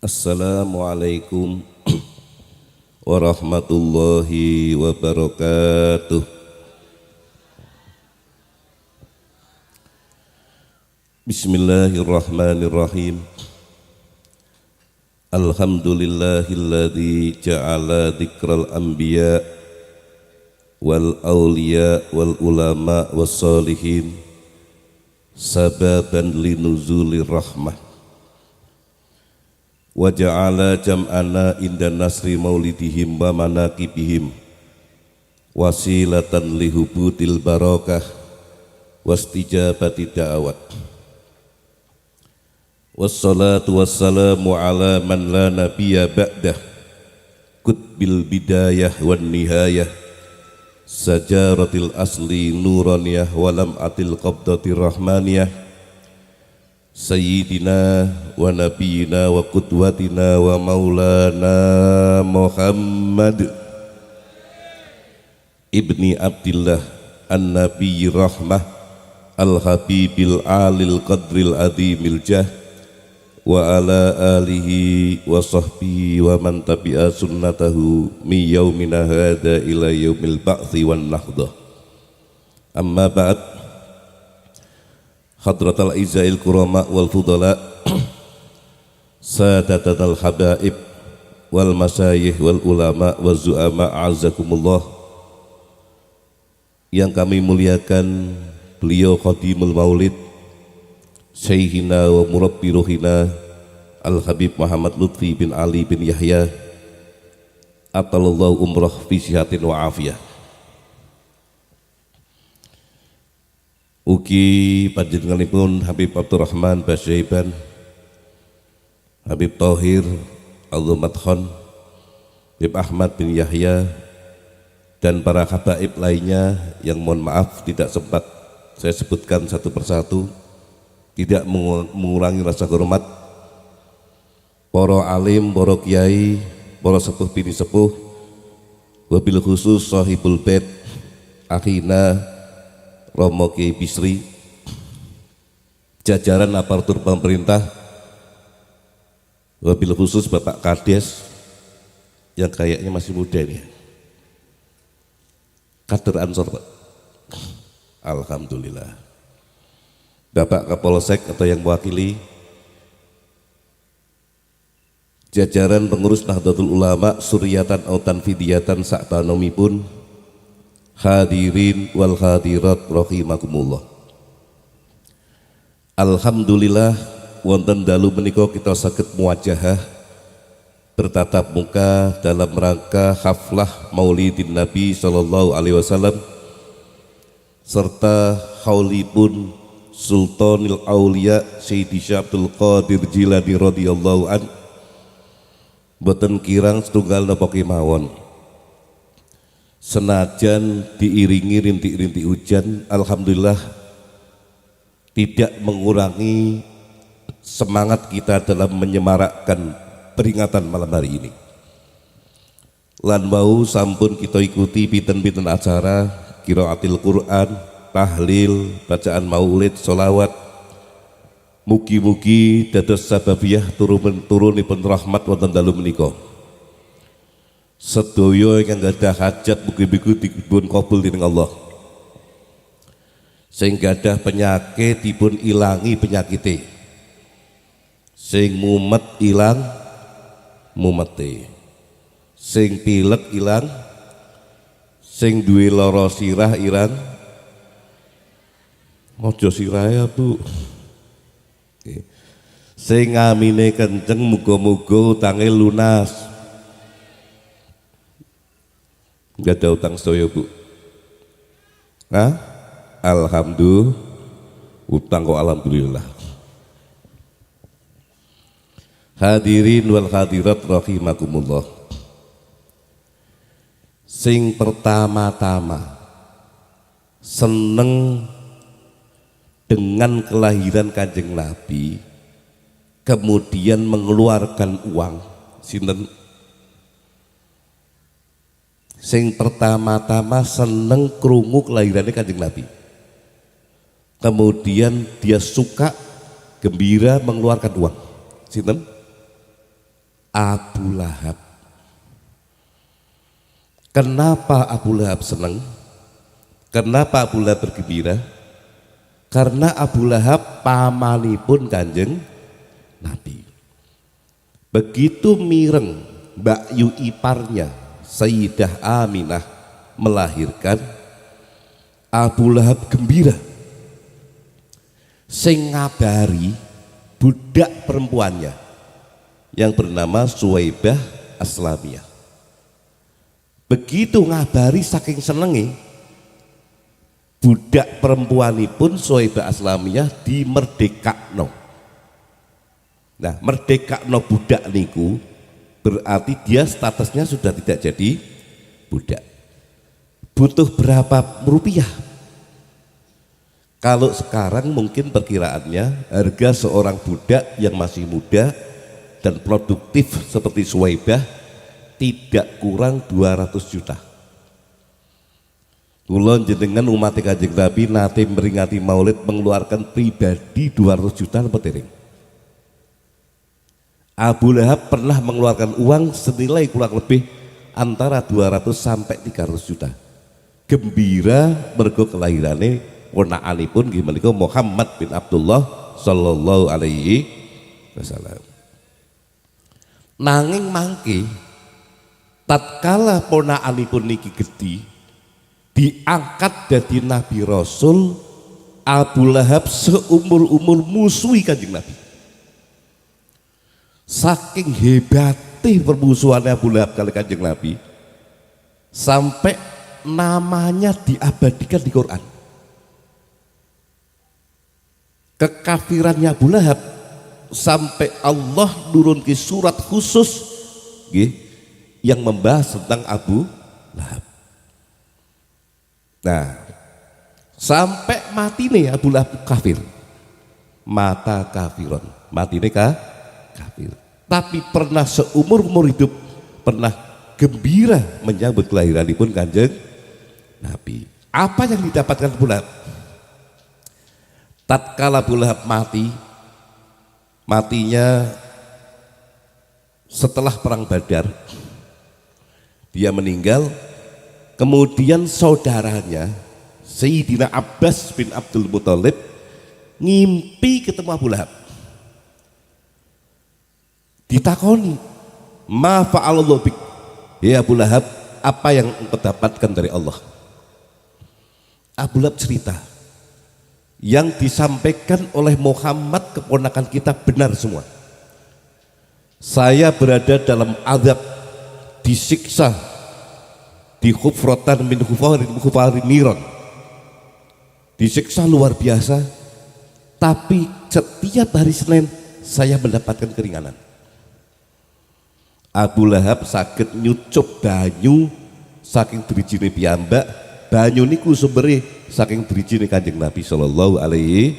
Assalamualaikum warahmatullahi wabarakatuh. Bismillahirrahmanirrahim. Alhamdulillahilladzi ja'ala dzikral anbiya wal awliya wal ulama was solihin sababan linuzulir rahmah. Wa ja'ala jam'ana inda nasri maulidihim wa manaqibihim wasilatan lihubutil barakah wastijabati da'awat. Wassalatu wassalamu ala man la nabiyya ba'dah kutbil bidayah wan nihayah sajaratil asli nuraniyah walam atil qabdatir rahmaniyah Sayyidina wa nabiyina wa qudwatina wa maulana Muhammad ibni Abdillah an-nabiyyi rahmah al-habibil alil qadril adhimil jah wa ala alihi wa sahbihi wa man tabi'a sunnatahu mi yaumina hadha ila yaumil ba'thi wan nahdah. Amma ba'd. Hadratal izail kurama wal fudala sadatatal habaib wal masyayikh wal ulama wal zu'ama a'azakumullah. Yang kami muliakan beliau khadimul maulid Syekhina wa murabbi ruhina Al-Habib Muhammad Lutfi bin Ali bin Yahya atalallahu umrah fi sihatin wa afiyah. Ugi panjenenganipun Habib Abdurrahman Basyaiban, Habib Thohir Al-Madkhon, Habib Ahmad bin Yahya, dan para habaib lainnya yang mohon maaf tidak sempat saya sebutkan satu persatu, tidak mengurangi rasa hormat para alim, para kiai, para sepuh bini sepuh, wabil khusus sahibul bait akhina Romo Kiai Bisri, jajaran aparatur pemerintah, wabil khusus Bapak Kades yang kayaknya masih muda nih, kader Ansor Pak. Alhamdulillah. Bapak Kapolsek atau yang mewakili, jajaran pengurus Nahdlatul Ulama Suryatan Autan Fidiyatan Sa'tanomipun, hadirin wal hadirat rahimakumullah. Alhamdulillah wonten dalu menika kita saged muwajahah bertatap muka dalam rangka haflah Maulidin Nabi sallallahu alaihi wasallam serta haulipun Sultanil Aulia Sayyidi Syabdul Qadir Jilani radhiyallahu an boten kirang setunggal napa kemawon. Senajan diiringi rintik-rintik hujan, alhamdulillah tidak mengurangi semangat kita dalam menyemarakkan peringatan malam hari ini. Lan wau sampun kita ikuti pinten-pinten acara qiraatil Quran, tahlil, bacaan maulid, sholawat. Mugi-mugi dados sababiyah turunipun rahmat wonten dalu menika. Sedaya yang gadah hajat mugi-mugi dipun kabul dening Allah. Sing gadah penyakit dipun ilangi penyakite. Sing mumet ilang mumete. Sing pilek ilang, sing duwe lara sirah ilang. Aja sirahe, Bu. Sing ngamine kenceng muga-muga utange lunas. Enggak ada utang sedaya, Bu. Hah? Alhamdulillah. Utang kok alhamdulillah. Hadirin wal hadirat rahimakumullah. Sing pertama-tama seneng dengan kelahiran Kanjeng Nabi, kemudian mengeluarkan uang, sinten? Sing pertama-tama seneng krungu kelahirannya Kanjeng Nabi, kemudian dia suka gembira mengeluarkan uang, sinten? Abu Lahab. Kenapa Abu Lahab senang? Kenapa Abu Lahab bergembira? Karena Abu Lahab pamanipun Kanjeng Nabi. Begitu mireng Mbak Yu iparnya Sayyidah Aminah melahirkan, Abu Lahab gembira. Sing ngabari budak perempuannya yang bernama Suwaibah Aslamiyah. Begitu ngabari saking senenge, budak perempuanipun Suwaibah Aslamiyah dimerdekakno. Nah, merdekakno budak niku berarti dia statusnya sudah tidak jadi budak. Butuh berapa rupiah? Kalau sekarang mungkin perkiraannya harga seorang budak yang masih muda dan produktif seperti Suwaibah tidak kurang 200 juta. Kula jenengan umat Kanjeng Nabi nate meringati Maulid mengeluarkan pribadi 200 juta apa dereng? Abu Lahab pernah mengeluarkan uang senilai kurang lebih antara 200 sampai 300 juta. Gembira mergo kelahirane ponakanipun nggih menika Muhammad bin Abdullah sallallahu alaihi wasallam. Nanging mangke tatkala ponakanipun niki gedhi diangkat dadi Nabi Rasul, Abu Lahab seumur-umur musuhi Kanjeng Nabi. Saking hebatnya permusuhannya Abu Lahab kali Kanjeng Nabi sampai namanya diabadikan di Quran. Kekafirannya Abu Lahab sampai Allah nurunkan surat khusus yang membahas tentang Abu Lahab. Nah, sampai mati nih Abu Lahab kafir, mata kafiron, mati nih kafir. Tapi pernah seumur-umur hidup pernah gembira menyambut kelahiranipun Kanjeng Nabi. Apa yang didapatkan Abu Lahab? Tatkala Abu Lahab matinya setelah perang Badar, dia meninggal. Kemudian saudaranya Sayyidina Abbas bin Abdul Muthalib ngimpi ketemu Abu Lahab. Ditakoni, ma fa'alallahu bik, ya Abu Lahab, apa yang engkau dapatkan dari Allah? Abu Lahab cerita, yang disampaikan oleh Muhammad keponakan kita benar semua. Saya berada dalam azab, disiksa di khufratan min khufarin niron, disiksa luar biasa, tapi setiap hari Senin saya mendapatkan keringanan. Abu Lahab saged nyucup banyu saking drijine piyambak, banyu niku sumbere saking drijine Kanjeng Nabi sallallahu alaihi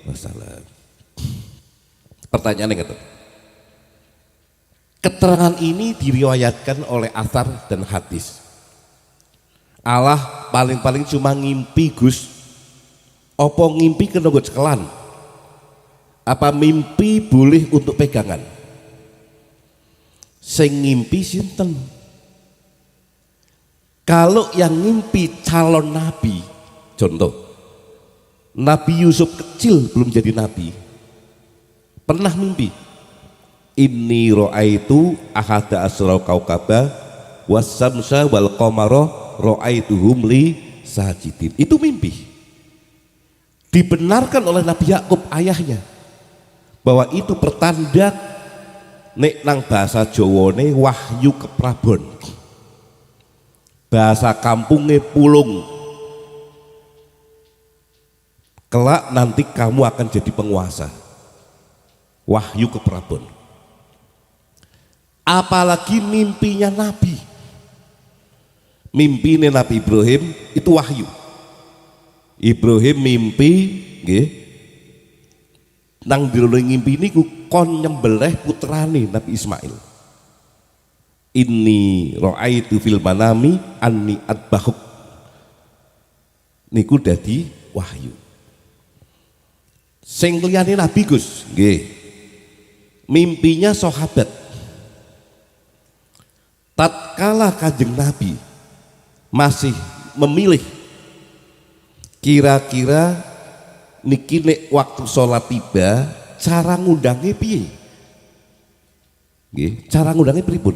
wasallam. Pertanyaannya ngeten. Keterangan ini diriwayatkan oleh athar dan hadis. Allah paling-paling cuma ngimpi Gus. Apa ngimpi kena nggo cekelan? Apa mimpi boleh untuk pegangan? Sing ngimpi sinten? Kalau yang ngimpi calon nabi, contoh Nabi Yusuf kecil belum jadi nabi, pernah mimpi, inni ra'aitu ahada asra kaukaba wasamsa wal qamara ra'aituhum li sajidin. Itu mimpi dibenarkan oleh Nabi Yakub ayahnya bahwa itu pertanda nek nang bahasa Jawane wahyu keprabon, bahasa kampungnya pulung, kelak nanti kamu akan jadi penguasa, wahyu keprabon. Apalagi mimpinya Nabi, mimpinya Nabi Ibrahim itu wahyu. Ibrahim mimpi nggih, nang dirone ngimpi niku kon nyembelih putrane Nabi Ismail. Inni ra'aitu fil manami anni adbahuk, niku dadi wahyu. Sing liyane Nabi Gus nggih, mimpinya sahabat tatkala Kanjeng Nabi masih memilih kira-kira niki nek waktu sholat tiba cara ngundangnya piye? Nggih, cara ngundangnya pripun?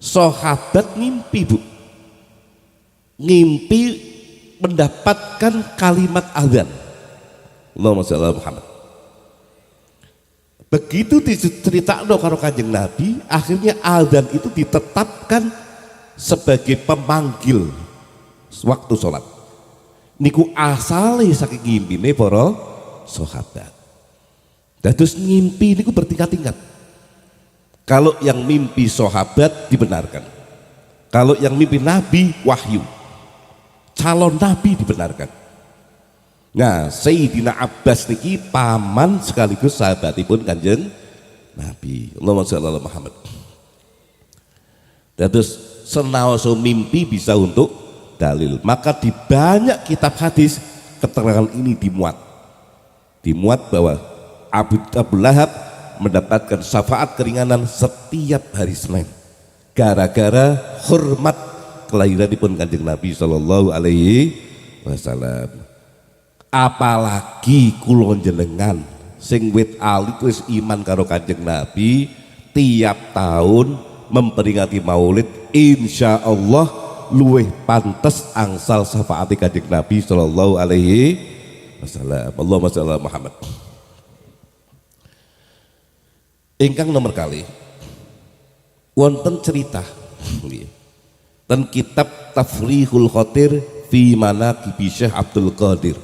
Sahabat ngimpi, Bu. Ngimpi mendapatkan kalimat azan. Allahumma shalli ala Muhammad. Begitu diceritakan karo Kanjeng Nabi, akhirnya azan itu ditetapkan sebagai pemanggil waktu sholat. Niku asale saking ngimpine para sahabat. Dados ngimpi niku bertingkat-tingkat. Kalau yang mimpi sahabat dibenarkan. Kalau yang mimpi Nabi wahyu. Calon Nabi dibenarkan. Nah, Sayyidina Abbas niki paman sekaligus sahabatipun Kanjeng Nabi. Allahumma shalli ala Muhammad. Dados senaoso mimpi bisa untuk dalil. Maka di banyak kitab hadis keterangan ini dimuat. Dimuat bahwa Abu Lahab mendapatkan syafaat keringanan setiap hari Senin gara-gara hormat kelahiranipun Kanjeng Nabi sallallahu alaihi wasallam. Apalagi kula jenengan sing wit alit wis iman karo Kanjeng Nabi, tiap tahun memperingati Maulid insya Allah luweh pantes angsal syafaat Kanjeng Nabi sallallahu alaihi wasallam. Allahumma shalli ala Muhammad. Ingkang nomor kali wonten cerita dan kitab Tafrihul Khatir fi Manaqibi Syekh Abdul Qadir.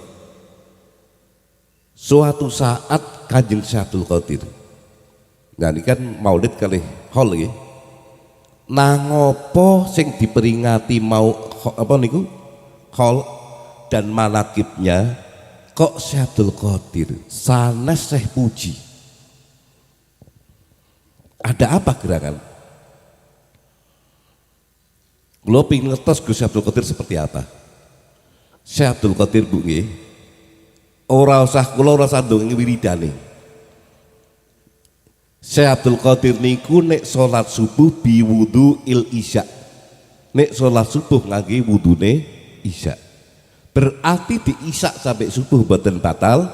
Suatu saat Kanjeng Syekh Abdul Qadir, nah ini kan maulid kali hol ya, nangopo sing diperingati mau apa niku hol dan manakibnya kok Syekh Abdul Qadir sanes Syekh Puji. Ada apa gerangan? Lo pengen ngetos Gus Abdul Qadir seperti apa? Syekh Abdul Qadir Bu nggih. Ora usah kula ora sandung wiridane. Syekh Abdul Qadir niku nek salat subuh biwudu il isya. Nek salat subuh ngangge wudune isya. Berarti di isya sampai subuh boten batal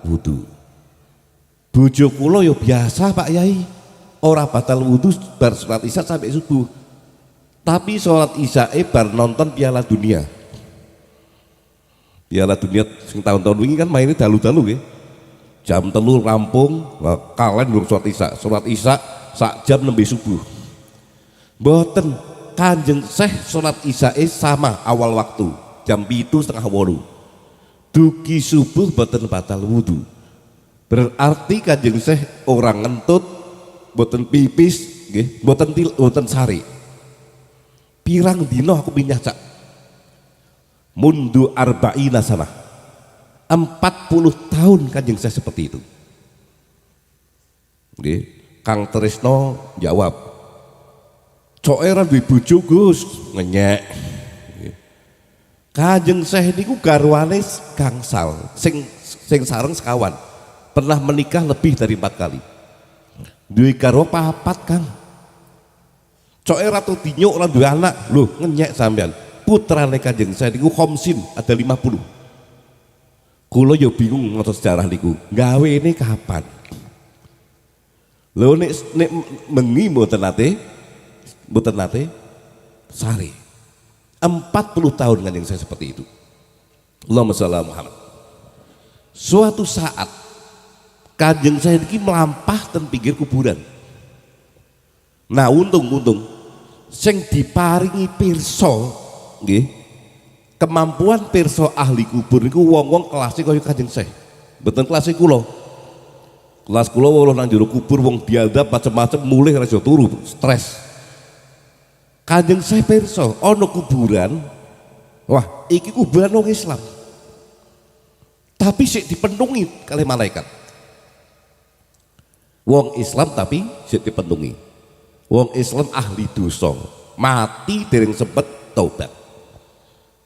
wudu. Bojo kula ya biasa Pak Yai. Ora batal wudhu bar sholat isya sampai subuh, tapi sholat isya bar nonton Piala Dunia. Piala Dunia sing tahun-tahun ini kan mainnya dalu-dalu ya, jam 3 rampung kalian belum sholat isya sak jam nembe subuh. Boten Kanjeng Syekh sholat isya sama awal waktu jam 7:30. Dugi subuh boten batal wudhu, berarti Kanjeng Syekh orang ngentut boten pipis nggih, boten sari. Pirang dino aku pindah Cak? Mundu arba'ina sana. 40 tahun Kanjeng saya seperti itu. Nggih, Kang Tresno jawab. Coera duwe bojo Gus, ngenyek. Kanjeng Syekh niku garwane gangsal, sing sareng sekawan. Pernah menikah lebih dari 4 kali. Duwe karo papat Kang. Coke ratu dinyuk ora duwe anak. Lho ngenyek sampean. Putrane Kanjeng saya niku khomsin ada 50. Kula ya bingung ngoten sejarah niku. Gawene kapan? Lho nek mengi mboten nate sari. 40 tahun Kanjeng saya seperti itu. Allahumma shalli ala Muhammad. Suatu saat Kanjeng saya ini melampah ten pinggir kuburan. Nah untung sing diparingi pirsa nggih, kemampuan pirsa ahli kubur niku wong-wong kelasé kaya Kanjeng Syekh. Mboten kelas kula. Kelas kula wong nang jero kubur wong diadab macam-macam mulih ra iso turu, stres. Kanjeng Syekh pirsa ana kuburan. Wah, iki kuburan wong Islam. Tapi sik dipenuhi kalih malaikat. Wong Islam tapi sik dipenuhi. Wong Islam ahli dosa, mati dereng sempet taubat.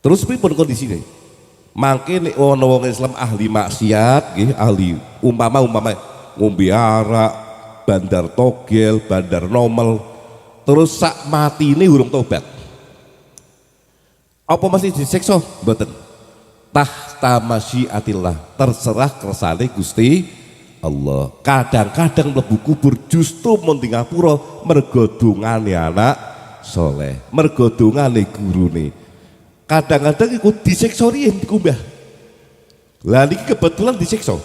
Terus pripun kondisine? Mangke nek ana wong Islam ahli maksiat nggih, ahli umpama ngombe arak, bandar togel, bandar nomel, terus sak mati ini urung tobat. Apa masih disiksa? Mboten. Tahta masyiatillah, terserah kersane Gusti Allah. Kadang-kadang mlebu kubur justru mun di ngapura mergo dongane anak soleh, mergo dongane gurune. Kadang-kadang iku disiksa riyen dikumbah. Lah niki kebetulan disiksa.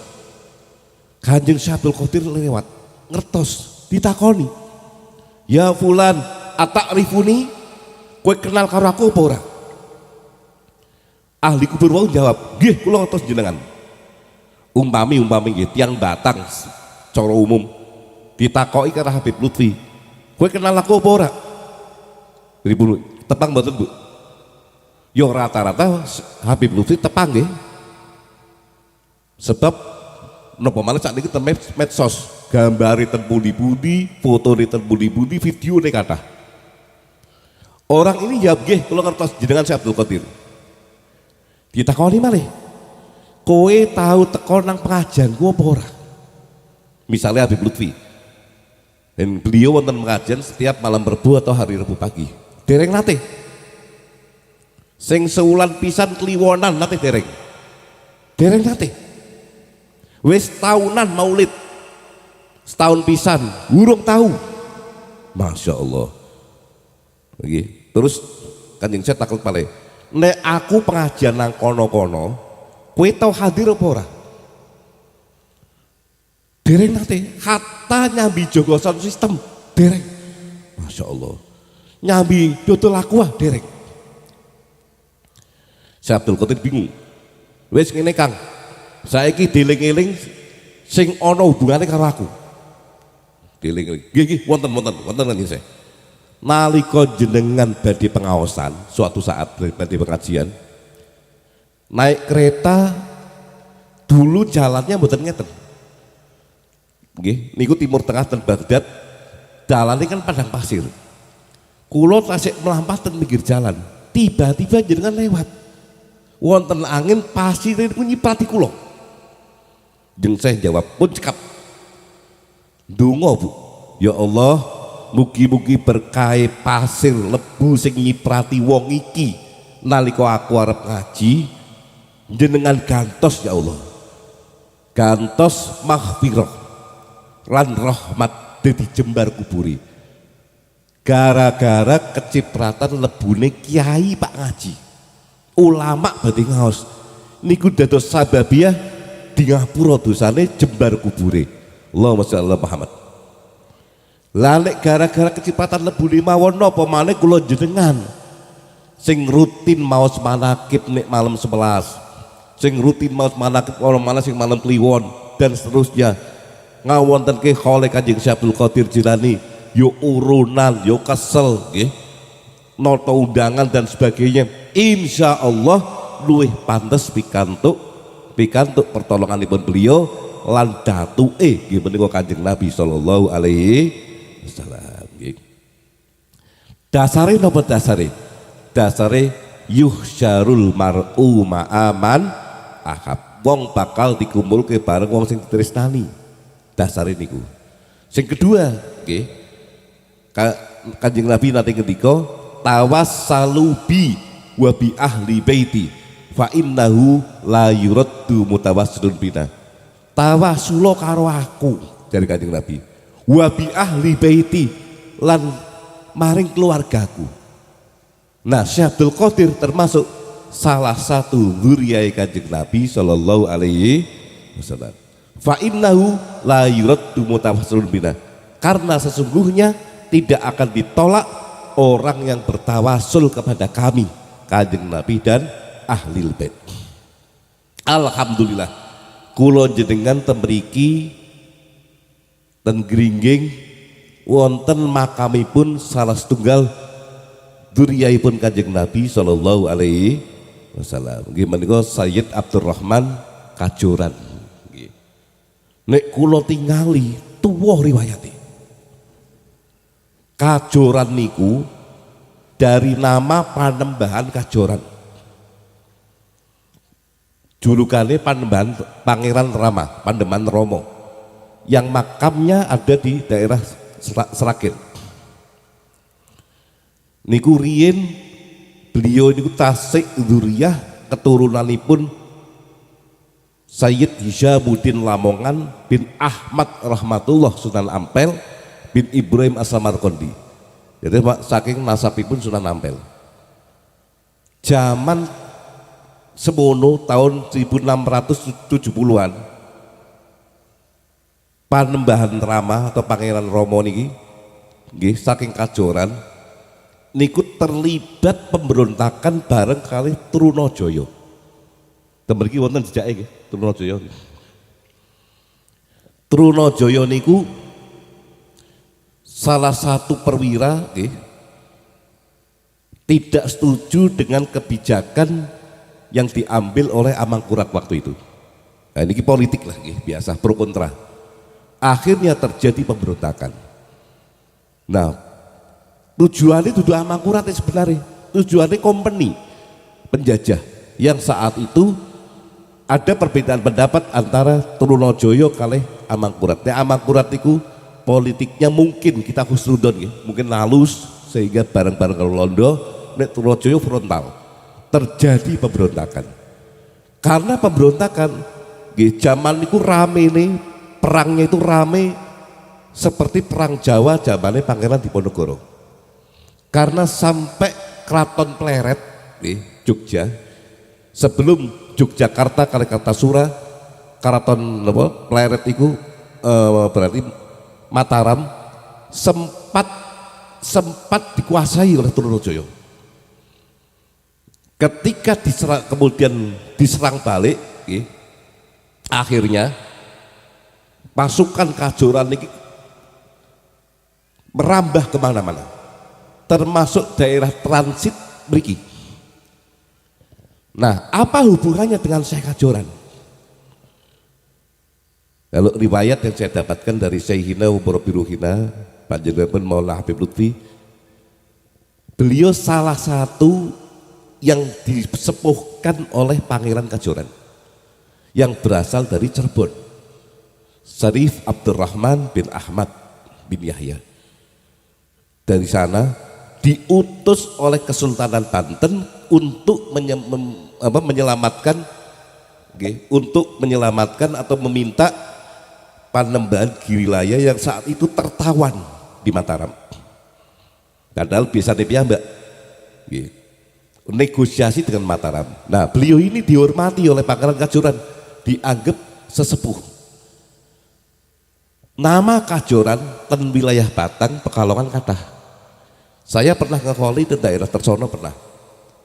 Kanjeng Syekh Abdul Qadir lewat ngertos ditakoni, "Ya fulan, atakrifuni? Kowe kenal karo aku apa ora?" Ahli kubur wau jawab, "Nggih, kula ngertos jenengan." Umpami nggih tiyang Batang cara umum ditakoki karo Habib Lutfi, "Kowe kenal aku apa ora?" Ibu tepang mboten, Bu? Yo rata-rata Habib Lutfi tepang nggih. Sebab napa malah sak niki medsos, gambare ten pundi-pundi, fotone ten pundi-pundi, videone kathah. Orang ini jawab, "Nggih, kula ngertos jenengan Syekh Abdul Qadir." Ditakoni malih, "Kowe tahu teko nang pengajianku apa ora?" Misalnya Habib Lutfi, dan beliau wonten pengajian setiap malam Rebu atau hari Rebu pagi. Dereng nate. Sing sewulan pisan kliwonan nate dereng. Dereng nate. Wis tahunan maulid, setahun pisan, urung tahu. Masya Allah. Oke. Terus Kanjeng Syekh takut malih, "Nek aku pengajian nang kono-kono, kowe tau hadir apa ora?" Dereng nate. Hatta nyambi jogo sound system dereng. Masya Allah. Nyambi dodol aqua dereng. Syekh Abdul Qadir bingung. Wis ngene Kang, saiki dieling-eling sing ana hubungane karo aku. Dieling-eling. Nggih, wonten Kanjeng Syekh. Nalika jenengan badhe pengaosan suatu saat badhe pengajian, naik kereta dulu jalannya mboten ngeten. Nggih, niku timur tengah ten Baghdad, dalane kan padang pasir. Kula tasik melampah ten pinggir jalan, tiba-tiba jenengan lewat. Wonten angin pasir niku nyiprati kula. Jeung saya jawab, "Pun cekap." Ndonga, Bu. Ya Allah, mugi-mugi berkah pasir lebu sing nyiprati wong iki nalika aku arep ngaji jenengan gantos ya Allah. Gantos maghfirah lan rahmat dadi jembar kuburi. Gara-gara kecipratan lebune kiai Pak ngaji. Ulama badhe ngaos. Niku dados sababiah di ngapura dosane jembar kubure. Allahumma sholli ala Muhammad. Lalek gara-gara kecipratan lebune mawon napa maneh kula jenengan sing rutin maos manakib nek malam 11, sing rutin maos manakib malam sing malam kliwon dan seterusnya ngawontenke khole Kanjeng Syekh Abdul Qadir Jilani, yo urunan, yo kesel nggih. Nota undangan dan sebagainya. Insya Allah luwih pantes pikantuk pertolonganipun beliau lan datuke nggih menika Kanjeng Nabi sallallahu alaihi wasallam nggih. Dasare napa dasare? Dasare yuhsyarul mar'u ma'aman ahab. Wong bakal dikumpulke bareng wong sing ditresnani. Dasare niku. Sing kedua nggih. Kanjeng Nabi nate ngendika tawassalu bi wa bi ahli baiti fa innahu la yuraddu mutawassilun bina. Tawassul karo aku dari Kanjeng Nabi. Wa bi ahli baiti lan maring keluargaku. Nah, Syekh Abdul Qadir termasuk salah satu dzurriyyah Kanjeng Nabi sallallahu alaihi wasallam. Fa innahu la yuraddu mutawassilun bina. Karena sesungguhnya tidak akan ditolak orang yang bertawasul kepada kami Kanjeng Nabi dan ahlil bait. Alhamdulillah kula jenengan temriki ten Gringging wonten makamipun salah setunggal dzurriyyahipun Kanjeng Nabi sallallahu alaihi wasallam. Nggih menika Sayyid Abdurrahman Kajoran. Nggih. Nek kula tingali tuwa riwayate. Kajoran niku dari nama Panembahan Kajoran. Julukannya Panembahan Pangeran Rama, Panembahan Romo. Yang makamnya ada di daerah Seragen. Niku riyin beliau niku tasik dzuriyah keturunanipun Sayyid Hishamuddin Lamongan bin Ahmad Rahmatullah Sunan Ampel bin Ibrahim As-Samarqandi. Jadi saking nasabipun Sunan Ampel. Zaman semono tahun 1670-an Panembahan Rama atau Pangeran Rama niki nggih saking kajoran niku terlibat pemberontakan bareng kali Trunajaya. Temriki wonten jejake nggih Trunajaya. Trunajaya niku salah satu perwira nggih tidak setuju dengan kebijakan yang diambil oleh Amangkurat waktu itu. Nah, ini politik lah nggih, biasa pro kontra. Akhirnya terjadi pemberontakan. Nah, tujuannya itu Amangkurat sebenarnya, tujuannya company penjajah yang saat itu ada perbedaan pendapat antara Trunajaya kalih Amangkurat. Nah, Amangkurat itu politiknya mungkin kita khusnudon ya, mungkin halus sehingga bareng-bareng kalau Londo, nek Trunajaya frontal. Terjadi pemberontakan. Karena pemberontakan zaman itu rame nih, perangnya itu rame seperti perang Jawa zamannya Pangeran Diponegoro. Karena sampai Keraton Pleret di Jogja, sebelum Yogyakarta kali Kartasura, Keraton Pleret itu berarti Mataram sempat dikuasai oleh Trunajaya. Ketika diserang, kemudian diserang balik, akhirnya pasukan Kajoran ini merambah kemana-mana, termasuk daerah transit mriki. Nah, apa hubungannya dengan Syekh Kajoran? Kalau riwayat yang saya dapatkan dari Syekhina Umrobiruhina Panjenengan Maula Habib Lutfi, beliau salah satu yang disepuhkan oleh Pangeran Kajoran yang berasal dari Cirebon, Syarif Abdurrahman bin Ahmad bin Yahya. Dari sana diutus oleh Kesultanan Banten untuk menyelamatkan atau meminta Panembahan Girilaya yang saat itu tertawan di Mataram. Padahal biasa piyambak negosiasi dengan Mataram. Nah, beliau ini dihormati oleh Pangeran Kajoran, dianggap sesepuh. Nama Kajoran ten wilayah Batang, Pekalongan kathah. Saya pernah ngekoli di daerah Tersono pernah.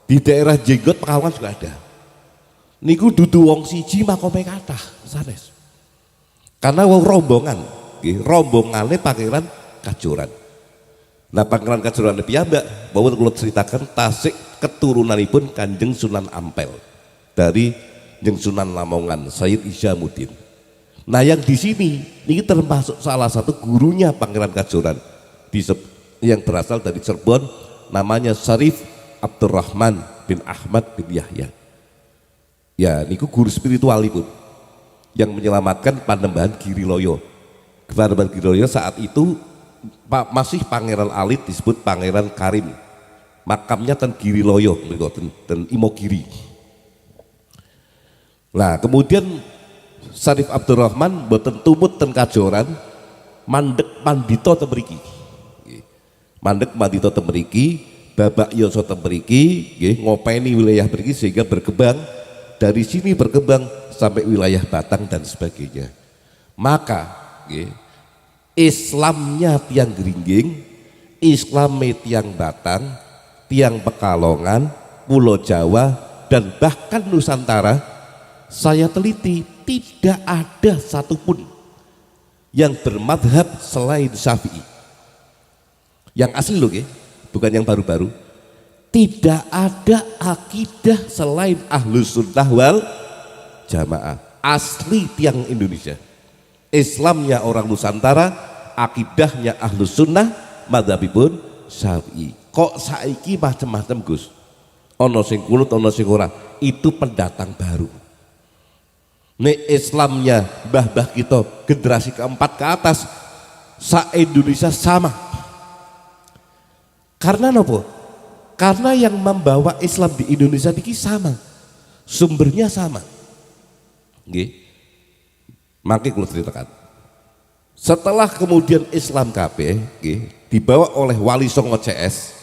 Di daerah Jenggot Pekalongan juga ada. Niku dudu wong siji makome kathah sanes. Karena wong rombongan, rombongannya Pangeran Kajoran. Nah, Pangeran Kajoran piyambak bahwa kalau ceritakan tasik keturunanipun Kanjeng Sunan Ampel dari Kanjeng Sunan Lamongan Sayyid Hishamuddin. Nah, yang di sini ini termasuk salah satu gurunya Pangeran Kajoran yang berasal dari Cirebon, namanya Syarif Abdurrahman bin Ahmad bin Yahya. Ya, niku guru spiritualipun yang menyelamatkan Panembahan Giriloyo. Panembahan Giriloyo saat itu masih Pangeran Alit disebut Pangeran Karim. Makamnya ten Giriloyo, ten Imogiri. Nah, kemudian Syarif Abdurrahman boten tumut ten Kajoran, mandek pandito temriki. Mandek pandito temriki, babak yoso temriki, ngopeni wilayah mriki sehingga berkembang dari sini berkembang sampai wilayah Batang dan sebagainya. Maka Islamnya tiang Geringging, Islamnya tiang Batang, tiang Pekalongan, Pulau Jawa dan bahkan Nusantara, saya teliti tidak ada satupun yang bermadhab selain Syafi'i. Yang asli loh, bukan yang baru-baru. Tidak ada akidah selain Ahlus Sunnah wal Jamaah, asli tiang Indonesia. Islamnya orang Nusantara, akidahnya Ahlus Sunnah, madhabipun Syafi'i. Kok saiki macam-macam Gus? Ono sing kunut, ono sing ora. Itu pendatang baru. Nek Islamnya mbah-mbah kita generasi keempat ke atas, sa Indonesia sama. Karena nopo? Karena yang membawa Islam di Indonesia ini sama, sumbernya sama. Nggih. Mangke kula ceritakan. Setelah kemudian Islam kabeh nggih dibawa oleh Wali Songo CS,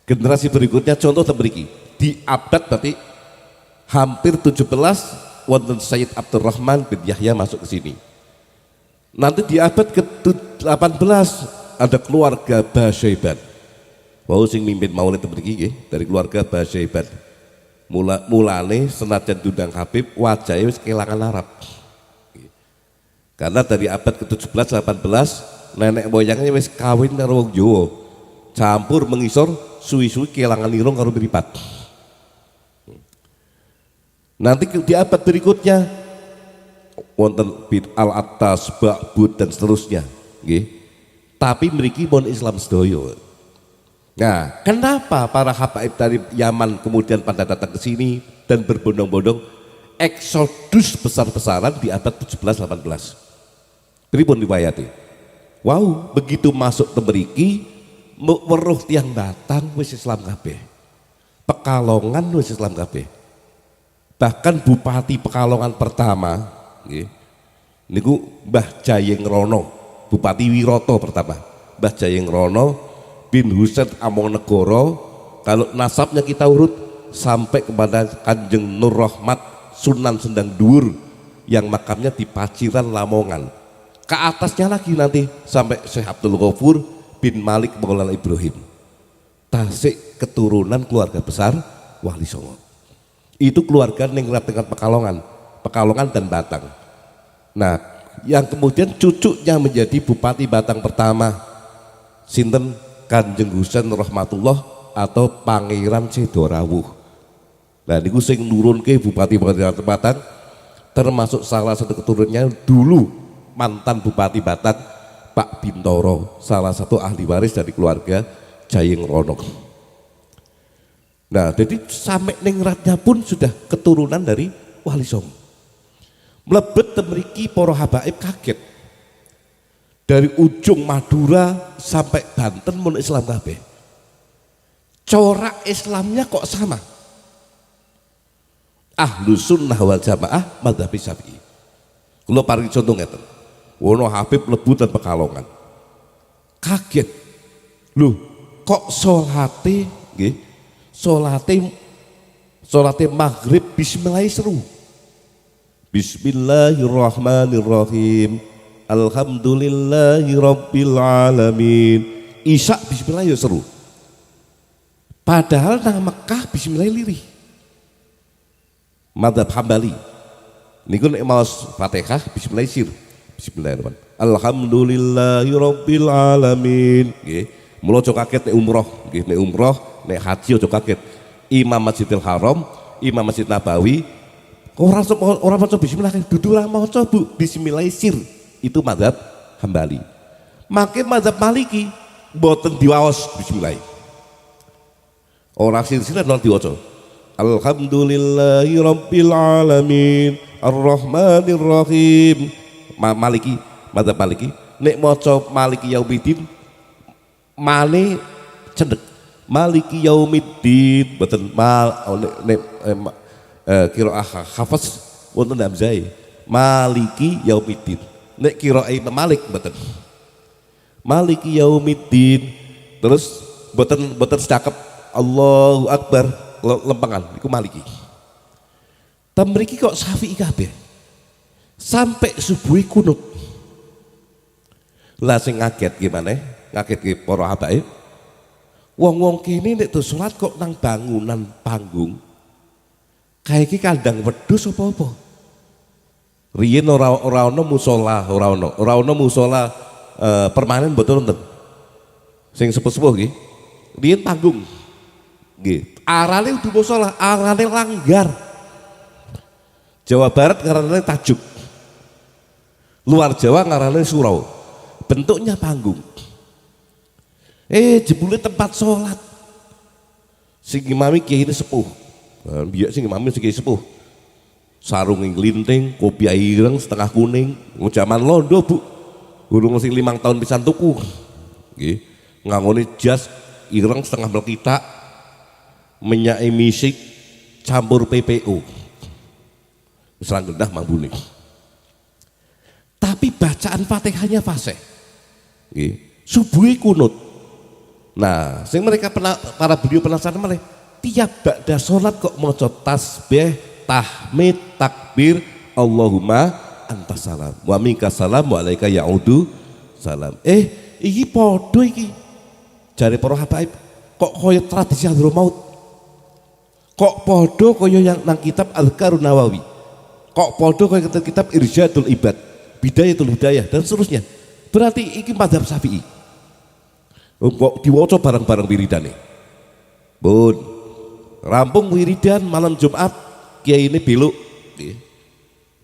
generasi berikutnya contoh mriki di abad berarti hampir 17 wonten Sayyid Abdurrahman bin Yahya masuk ke sini. Nanti di abad ke-18 ada keluarga Basyaiban. Wau sing mimpin maulid mriki nggih dari keluarga Basyaiban. Mulane senajan diundang Habib wajahnya wis kelangan Arab. Karena dari abad ke-17 18 nenek moyangnya wis kawin karo wong Jawa. Campur mengisor suwi-suwi kelangan irung karo mripat. Nanti di abad berikutnya wonten bin al-Attas, Ba'bud dan seterusnya, nggih. Tapi mriki pun Islam sedaya. Nah, kenapa para habaib dari Yaman kemudian pada datang ke sini dan berbondong-bondong eksodus besar-besaran di abad 17-18? Pripun riwayate? Wow, begitu masuk ke mriki weruh tiyang Batang wis Islam kabeh. Pekalongan wis Islam kabeh. Bahkan Bupati Pekalongan pertama nggih niku Mbah Jayeng Rono, Bupati Wiroto pertama. Mbah Jayeng Rono bin Husain Amonegoro, kalau nasabnya kita urut sampai kepada Kanjeng Nur Rahmat Sunan Sendang Dhuwur yang makamnya di Paciran Lamongan. Ke atasnya lagi nanti sampai Syekh Abdul Ghafur bin Malik Maulana Ibrahim. Tasik keturunan keluarga besar Wali Songo. Itu keluarga ningrat dengan Pekalongan dan Batang. Nah, yang kemudian cucunya menjadi Bupati Batang pertama sinten Kanjeng Husain Rahmatullah atau Pangeran Sedorawuh. Nah, niku sing nurunke Bupati Batang termasuk salah satu keturunannya dulu mantan Bupati Batang Pak Bintoro, salah satu ahli waris dari keluarga Jayeng Rono. Nah, jadi sampai ningratnya pun sudah keturunan dari Wali Songo. Mlebet mriki para habaib kaget. Dari ujung Madura sampai Banten mun Islam kabeh. Corak Islamnya kok sama. Ahlus Sunnah wal Jamaah madzhab Syafi'i. Kula paring contoh ngeten. Wono Habib mlebu ten Pekalongan. Kaget. Loh, kok salate nggih? Salate maghrib bismillah seru. Bismillahirrahmanirrahim. Alhamdulillahi rabbil alamin. Isya bismillah ya seru. Padahal nang Mekah bismillah lirih. Madzhab Hambali. Niku nek maos Fatihah bismillah sir. Bismillahirrahmanirrahim. Alhamdulillahi rabbil alamin. Nggih. Mula aja kaget nek umroh, nggih nek umroh, nek haji aja kaget. Imam Masjidil Haram, Imam Masjid Nabawi ora maca bismillah, dudu ora maca Bu, bismillah sir. Itu madzhab Hambali. Makin madzhab Maliki mboten diwaos bismillah. Ora sir-siran ora diwaca. Alhamdulillahi rabbil alamin, arrahmanir rahim. Maliki, madzhab Maliki nek maca Maliki Yaumiddin mane cendek. Maliki Yaumiddin mboten nek qiraah hafaz wonten hamzah. Maliki Yaumiddin. Nek qiraah Imam Malik mboten. Maliki Yaumiddin. Terus mboten sedakep Allahu Akbar lempengan iku Maliki. Mriki kok Syafi'i kabeh. Sampai subuh kunut. Lah sing ngaget gimana? Ngaget ki para habaib. Wong-wong kene nek do salat kok nang bangunan panggung. Kayak iki kandang wedhus apa-apa. Riyen ora ono musala, ora ono musala permanen mboten wonten. Sing sepuh-sepuh nggih. Riyen panggung. Nggih. Arane udu musala, arane langgar. Jawa Barat ngaranane tajuk. Luar Jawa ngaranane surau. Bentuknya panggung. Jebule tempat sholat. Sing imami kiai sepuh. Biar sing imami sing kiai sepuh. Sarung nglinting, kopi ireng setengah kuning. Zaman londo Bu. Gurung sing 5 tahun pisan tuku. Nggih. Nganggone jas ireng setengah melkita, minyak emisik campur PPO. Serang gendah mambune. Tapi bacaan Fatihahnya fasih. Nggih. Subuhi kunut. Nah, sing mereka para beliau penasaran malah tiap ba'da salat kok maca tasbih, tahmid, takbir, Allahumma antas salam wa minkas salam wa alaika ya'udu salam. Iki padha iki. Jare para habaib kok kaya tradisi Hadramaut. Kok padha kaya yang nang kitab Al-Qarun Nawawi. Kok padha kaya kitab Irsyadul Ibad, Bidayatul Hidayah dan seterusnya. Berarti iki mazhab Syafi'i. Kok diwaca bareng-bareng wiridane. Bun, rampung wiridan malam Jumat, kiai ini belok.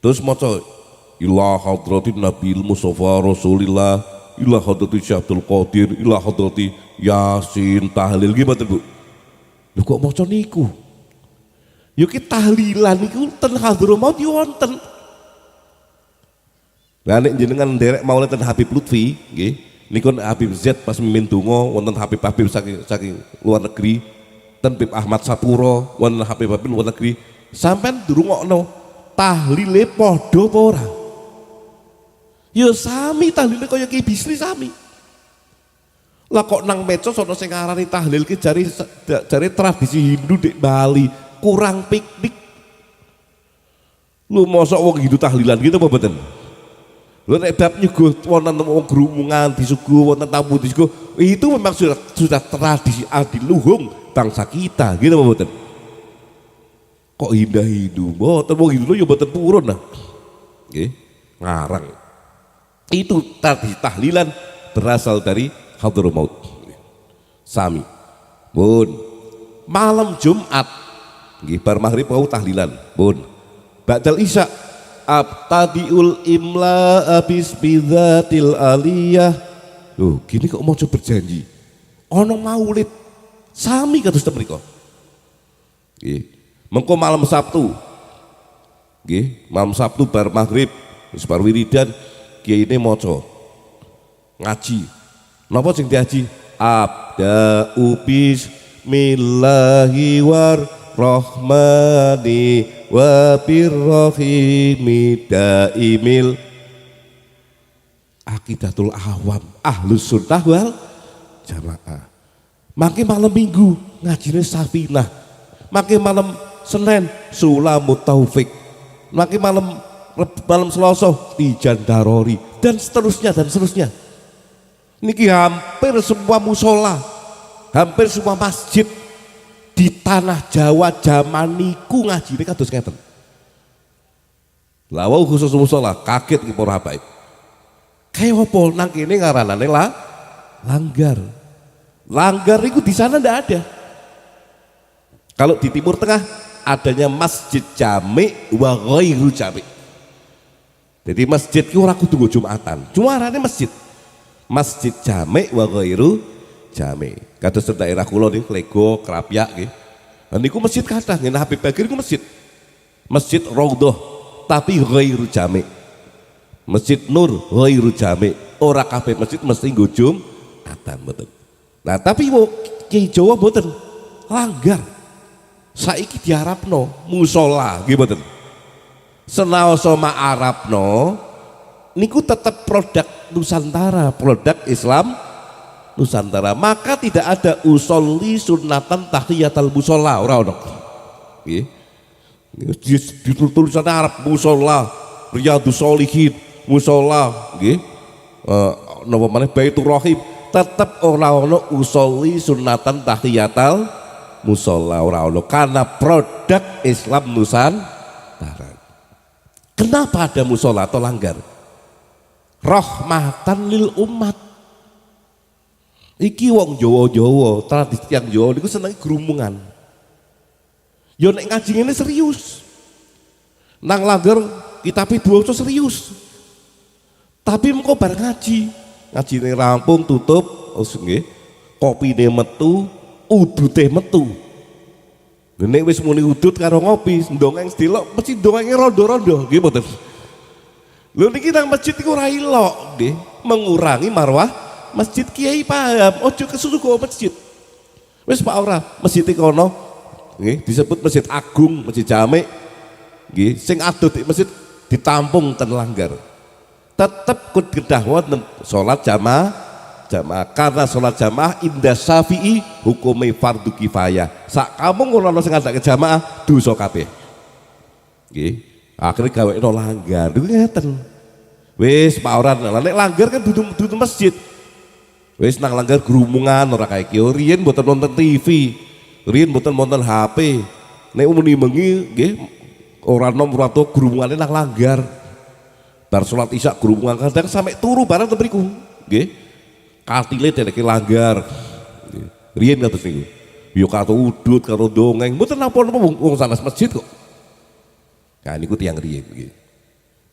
Terus maca ila hadratin Nabil Mustafa Rasulillah, ila hadrati Syabdul Qadir, ila hadrati Yasin tahlil gimana Bu? Lho kok maca niku? Yo ki tahlilan niku ten Hadramaut yo wonten. Lah nek jenengan nderek maulid ten Habib Lutfi nggih, niku Habib Z pas mimpin donga wonten Habib-habib saking luar negeri, ten Habib Ahmad Sapuro, wonten Habib-habib luar negeri. Sampeyan durungokno tahlile padha apa ora? Ya sami tahlile kaya Ki Bisri sami. Lah kok nang medsos ana sing ngarani tahlil ki jare tradisi Hindu di Bali, kurang piknik. Lu mosok wong Hindu tahlilan gitu apa mboten? Lu nek bab nyuguh wonten wong grumungan disuguh wonten tamu disuguh, itu memang sudah tradisi adiluhung bangsa kita, gitu apa mboten? Kok indah Hindu, mboten wong Hindu yo mboten purun nah. Nggih, ngarang. Itu tradisi tahlilan berasal dari Hadramaut. Sami. Bun. Malam Jumat nggih bar maghrib wau tahlilan. Bun. Ba'dal Isya abtadiul imla abis bidatil aliyah. Loh, gini kok mau coba berjanji. Ono maulid sami kados mriku. Nggih. Mengko malam Sabtu. Nggih, malam Sabtu bar maghrib wis bar wiridan kiai ini maca ngaji. Napa sing diaji? Abda bismillahi war rahmani wa birrahimi daimil. Aqidatul awam ahlus sunnah wal jamaah. Makin malam minggu ngajine Safinah. Makin malam Senin Sulamut Taufik. Makin malam Selasa Tijan Darori dan seterusnya dan seterusnya. Niki hampir semua musola, hampir semua masjid di tanah Jawa zaman niku ngajine kados ngeten. Lah wau khusus musola kaget iki para habaib. Kayak apa nang kene ngaranane langgar. Langgar itu di sana ndak ada. Kalau di Timur Tengah adanya masjid jami wa ghairu jami. Jadi masjid ki ora kudu nggo Jumatan. Cuma arane masjid. Masjid jami wa ghairu jami. Kados daerah kula niku Lego, Krapyak nggih. Lah niku masjid kathah ngene Habib Bagir niku masjid. Masjid Raudhah tapi ghairu jami. Masjid Nur ghairu jami. Ora kabeh masjid mesti nggo Jumatan mboten. Nah, tapi Ki Jawa mboten. Langgar. Saiki diarapno musola nggih mboten. Senaosa ma'arapno niku tetap produk Nusantara, produk Islam Nusantara. Maka tidak ada usolli sunnatan tahiyatal musola ora ono. Nggih. Di tulisan Arab musola, Riyadhus Shalihin, musola nggih. Napa maneh Baitur Rahim, tetap ora ono usolli sunnatan tahiyatal musola ora ono karena produk Islam Nusantara. Kenapa ada musola atau langgar? Rahmatan lil umat. Iki wong Jawa-Jawa, tradisi yang Jawa niku seneng gerumungan. Yo nek ngaji ngene serius. Nang langgar kitabe diwaca serius. Tapi mengko bar ngaji, ngajine rampung tutup, nggih. Kopine metu, udute metu. Nek wis muni udut karo ngopi, ndongeng sedilok mesti ndongenge rondo-rondo, nggih mboten. Lho niki nang masjid iku ora ilok nggih, mengurangi marwah masjid kiai paham, ojo kesusu go masjid. Wis Pak ora, masjid iki kono nggih, disebut Masjid Agung, Masjid Jami. Nggih, sing adoh di masjid ditampung ten langgar. Tetep kedah wonten salat jamaah karena salat jamaah indah Syafi'i hukume fardu kifayah. Sak kampung ora ono sing ngadake jamaah dosa kabeh. Nggih. Akhire gawekno langgar. Niku ngeten. Wis pauran nek langgar kan dudu masjid. Wis nang langgar grumungan ora kaya iki. Riyen mboten nonton TV. Riyen mboten nonton HP. Nek muni bengi nggih ora nom ora to grumungane nang langgar. Bar salat isya grumungan kadang sampai turu bareng ten mriku. Nggih. Katile deleke langgar. Riyen kados niku. Yo karo udut karo dongeng mboten napa-napa wong sanes masjid kok. Nah niku tiyang riyen nggih.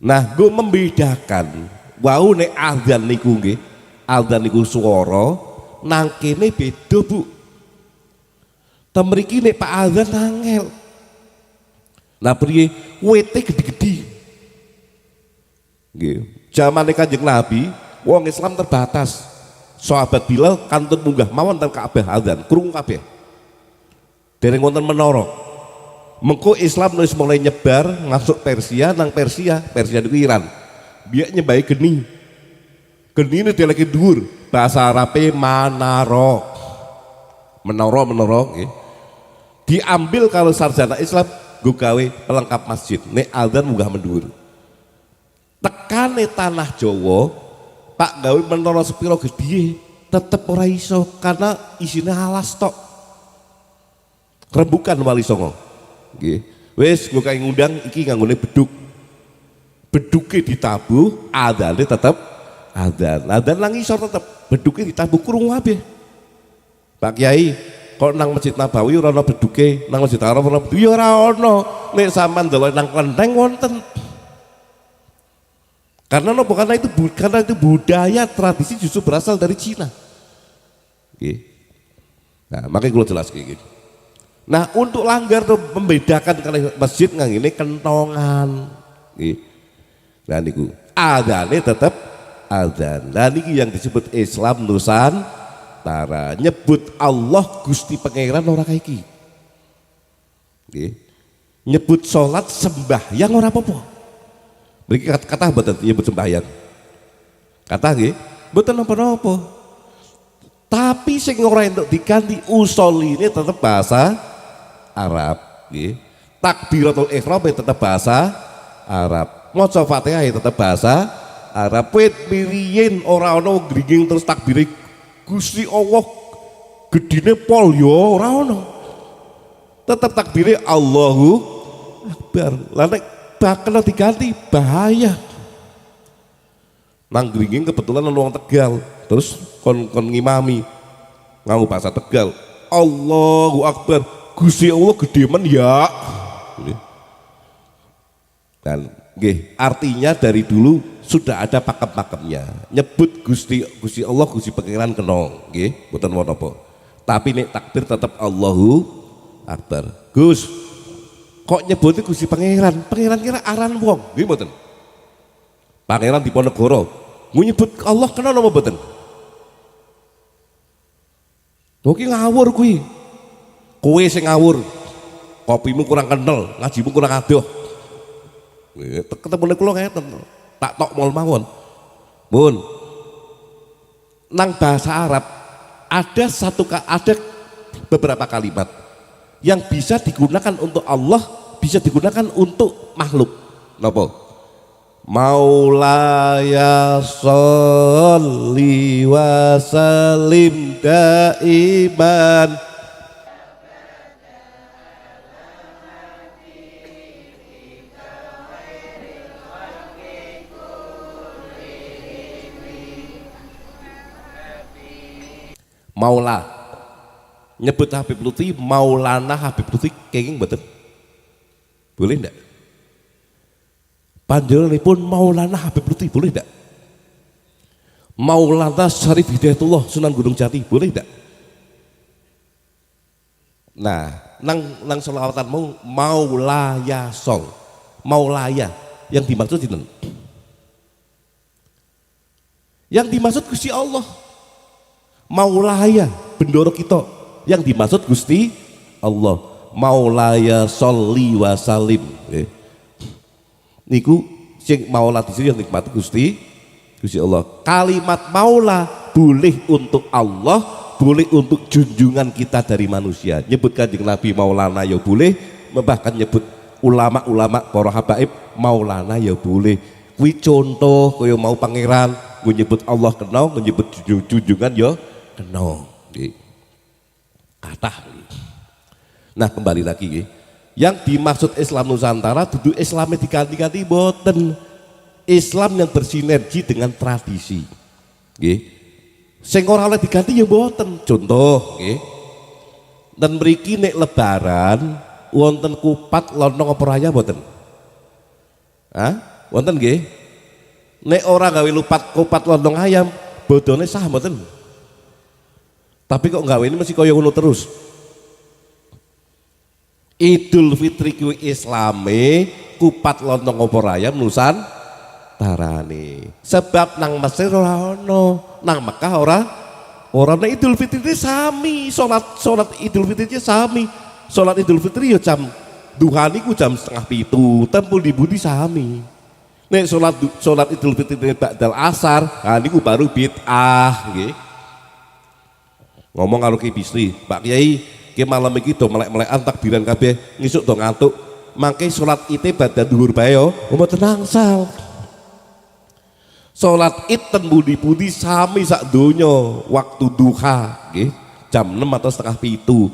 Nah, gue membedakan wau nek azan niku nggih. Azan niku swara nang kene beda, Bu. Ten mriki nek Pak azan angel. Lah priye wete gede-gede. Nggih. Zamane Kanjeng Nabi, wong Islam terbatas. Sahabat Bilal kantun munggah mawon ten Ka'bah azan, krungu kabeh. Dereng wonten menara. Mengko Islam wis mulai nyebar masuk Persia nang Persia niku Iran. Biak nyebai geni. Geni ini dileke dhuwur, bahasa Arabe manara. Menara nggih. Diambil kalau sarjana Islam nggo gawe pelengkap masjid. Nek azan munggah mendhuwur. Tekane tanah Jawa, Pak gawe menara sepiro gedhe tetep ora iso karena isine alas tok. Rembukan Wali Songo. Nggih. Wis nggo kae ngundang iki nganggone beduk. Beduke ditabuh, adzane tetep adzan. Adzan nang isor tetep, beduke ditabuh krungu kabeh. Pak Kiai, kok nang Masjid Nabawi ora ana beduke, nang Masjid Haram ora beduke ya ora ana. Nek sampean delok nang klenteng wonten. Karena no, karena itu budaya tradisi justru berasal dari Cina. Nggih. Nah, makanya kula jelas kayak gitu. Nah, untuk langgar tuh membedakan kali masjid ngang ini kentongan. Nah niku adzane tetap adzan. Nah niki yang disebut Islam Nusantara. Nyebut Allah Gusti Pangeran ora kayak iki. Nyebut salat sembahyang ora apa-apa. Mriki kata mboten nyebut sembahyang. Kata nggih, mboten napa-napa. Tapi sing ora entuk diganti usoline tetap bahasa Arab, nggih. Takbiratul ihram tetap bahasa Arab. Maca Fatihah tetap bahasa Arab. Wit miriyen ora ana gringging terus takbire Gusti Allah gedine pol ya ora ana. Tetap takbire Allahu Akbar. Lah nek bakal diganti bahaya. Nang gringging kebetulan ana wong Tegal, terus kon ngimami nganggo bahasa Tegal. Allahu Akbar. Gusti Allah gede men ya. Dan nggih, artinya dari dulu sudah ada pakem-pakemnya. Nyebut Gusti Allah, Gusti Pangeran kena, nggih, mboten menapa. Tapi nek takbir tetap Allahu Akbar. Gus, kok nyebutnya Gusti Pangeran? Pangeran kira aran wong, nggih mboten. Pangeran Diponegoro, nyebut Allah kena napa mboten? Oke ngawur kuwi. Kowe sing ngawur, kopimu kurang kental, ngajimu kurang adoh. Ketemu kula ngeten, tak tok mol mawon. Mun. Nang bahasa Arab ada beberapa kalimat yang bisa digunakan untuk Allah, bisa digunakan untuk makhluk. Napa? Maulaya sholli wa sallim daiman. Maula nyebut Habib Lutfi Maulana Habib Lutfi kenging mboten boleh ndak panjenenganipun Maulana Habib Lutfi boleh ndak Maulana Syarif Hidayatullah Sunan Gunung Jati boleh ndak nah nang selawatan Maulaya Sol Maulaya yang dimaksud sinten yang dimaksud Gusti Allah Maulaya bendoro kita yang dimaksud Gusti Allah. maulaya sholli wa salim. Niku sing maula di sini yang nikmati Gusti Allah. Kalimat maula boleh untuk Allah, boleh untuk junjungan kita dari manusia. Nyebut Kanjeng Nabi Maulana ya boleh, bahkan nyebut ulama-ulama para habaib Maulana ya boleh. Kuwi contoh kaya mau pangeran, gue nyebut Allah kena, nyebut junjungan ya kena. Kathah. Nah, kembali lagi yang dimaksud Islam Nusantara duduk Islamnya diganti-ganti boten. Islam yang bersinergi dengan tradisi. Nggih. Sing ora oleh diganti ya boten. Contoh nggih. Dan mriki nek lebaran wonten kupat lontong apa raya boten? Hah? Wonten nggih? Nek ora gawe kupat lontong ayam, bodone sah boten? Tapi kok gawe ini masih kaya ngono terus. Idul Fitri kuwi Islame, kupat lontong opor ayam Nusantarane. Sebab nang Mesir ora ono, nang Mekah ora ana. Idul Fitri ini sami, salat Idul Fitri sami. Salat Idul Fitri ya jam duha niku jam 6:30, tempul di budi sami. Nek salat Idul Fitri ba'dal asar, nah niku baru bid'ah nggih. Ngomong karo Ki Bisri, Pak Kiai, ki malam iki do melek-melekan takbiran kabeh, ngisuk do ngantuk. Mangke salat ite badhe dhuwur bae yo, mboten angsal. Salat Id ten budi-budi sami sak donya waktu duha nggih, jam 6 atau setengah 7.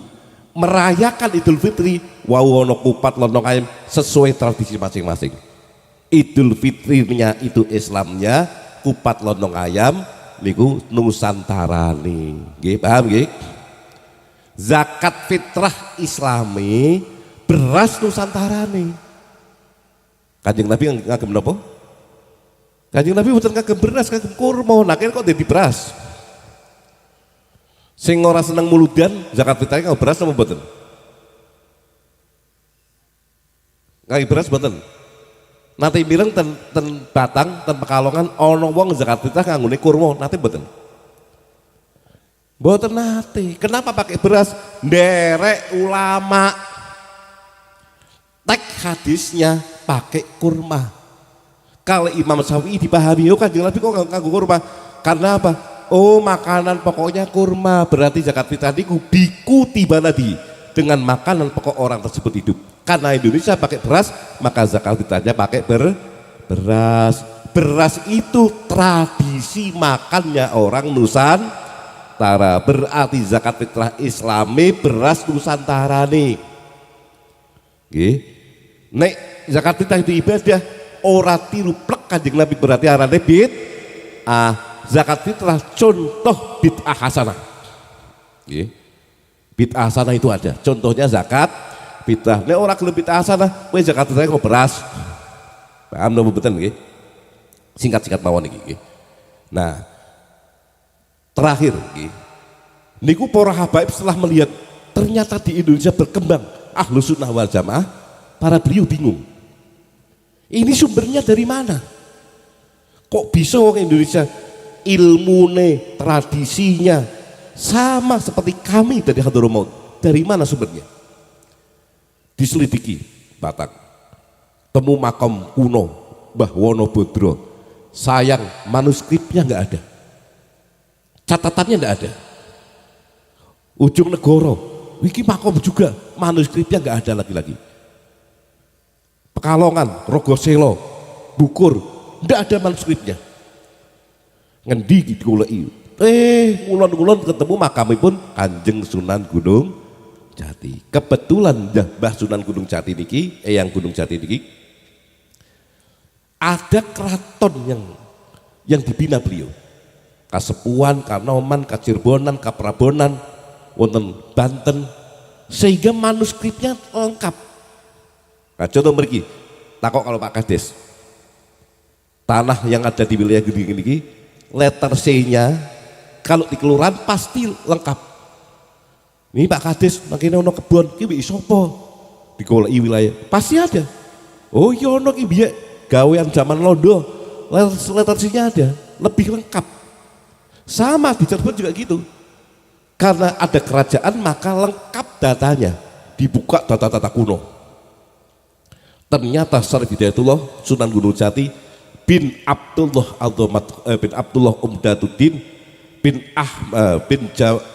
Merayakan Idul Fitri wau ana kupat lontong ayam sesuai tradisi masing-masing. Idul Fitrinya itu Islamnya, kupat lontong ayam niku Nusantarane. Nggih, paham nggih? Zakat fitrah Islami beras Nusantarane. Kanjeng Nabi ngagem napa? Kanjeng Nabi mboten ngagem beras, ngagem kurma. Nah, kok dadi beras? Sing ora seneng muludan zakat fitrah kanggo beras napa mboten? Ngagem beras mboten? Nanti bilang ten Batang, ten Pekalongan ana wong zakat fitrah kanggone kurma, nate mboten? Mboten nate. Kenapa pakai beras? Nderek ulama. Tek hadisnya pakai kurma. Kalau Imam Syafi'i dipahami, oh Kanjeng Nabi kok nganggo kurma? Karena apa? Oh, makanan pokoknya kurma, berarti zakat fitrah niku diikuti baladi dengan makanan pokok orang tersebut hidup. Karena Indonesia pakai beras, maka zakat fitrahnya pakai beras. Beras itu tradisi makannya orang Nusantara. Berarti zakat fitrah Islami beras Nusantarane. Nggih. Nek zakat fitrah itu ibadah, ora tiru plek Kanjeng Nabi berarti arane zakat fitrah contoh bid'ah hasanah. Nggih. Bid'ah hasanah itu ada. Contohnya zakat fitrah. Nek ora gelem bid'ah hasanah, kowe zakat fitrah kok beras. Paham napa mboten nggih? Singkat-singkat mawon iki nggih. Nah, terakhir nggih. Niku para habaib setelah melihat ternyata di Indonesia berkembang Ahlus Sunnah wal Jamaah, para beliau bingung. Ini sumbernya dari mana? Kok bisa orang Indonesia ilmune, tradisinya sama seperti kami dari Hadramaut? Dari mana sumbernya? Diselidiki Batak, temu makam kuno Mbah Wonobodro. Sayang manuskripnya nggak ada, catatannya nggak ada. Ujung Negoro, wiki makom juga manuskripnya nggak ada lagi. Pekalongan, Rogoselo, Bukur, nggak ada manuskripnya. Ngendi digoleki. Ngulon-ngulon ketemu makamipun Kanjeng Sunan Gunung Jati. Kebetulan Mbah Sunan Gunung Jati niki, Eyang Gunung Jati niki ada keraton yang dibina beliau. Kasepuhan, Kanoman, Kacirbonan, Kaprabonan, wonten Banten, sehingga manuskripnya lengkap. Nah, contoh mriki, takok kalau Pak Kades. Tanah yang ada di wilayah Gede niki, letter C-nya kalau di kelurahan pasti lengkap. Ini Pak Kades makin ono kebon ki iso apa? Digoleki wilayah. Pasti ada. Oh iya ono ki biye gawean zaman Londo. Letter C-nya ada, lebih lengkap. Sama di Cirebon juga gitu. Karena ada kerajaan maka lengkap datanya. dibuka tata-tata kuno. Ternyata Syarif Hidayatullah Sunan Gunung Jati bin Abdullah Umdatuddin bin